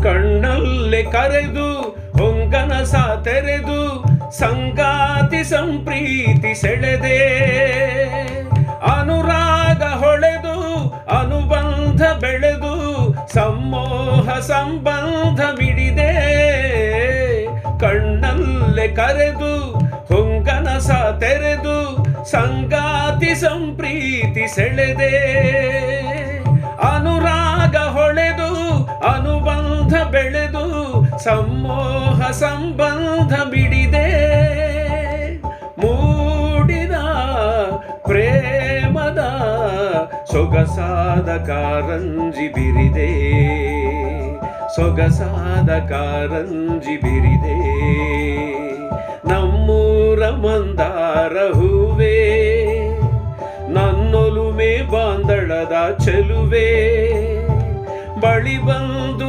ಕಣ್ಣಲ್ಲೇ ಕರೆದು ಹೊಂಗನಸ ತೆರೆದು ಸಂಗಾತಿ ಸಂಪ್ರೀತಿ ಸೆಳೆದೆ ಅನುರಾಗ ಹೊಳೆದು ಅನುಬಂಧ ಬೆಳೆದು ಸಮೋಹ ಸಂಬಂಧ ಮಿಡಿದೆ ಕಣ್ಣಲ್ಲೇ ಕರೆದು ಹೊಂಗನಸ ತೆರೆದು ಸಂಗಾತಿ ಸಂಪ್ರೀತಿ ಸೆಳೆದೆ ಅನುರಾಗ ಹೊಳೆದು ಅನುಬಂಧ ಬೆಳೆದು ಸಮೋಹ ಸಂಬಂಧ ಬಿಡಿದೆ ಮೂಡಿದ ಪ್ರೇಮದ ಸೊಗಸಾದ ಕಾರಂಜಿ ಬಿರಿದೆ ಸೊಗಸಾದ ಕಾರಂಜಿ ಬಿರಿದೆ ನಮ್ಮೂರ ಮಂದಾರ ಹೂವೇ ನನ್ನೊಲುಮೆ ಬಾಂದಳದ ಚೆಲುವೆ ಬಳಿ ಬಂದು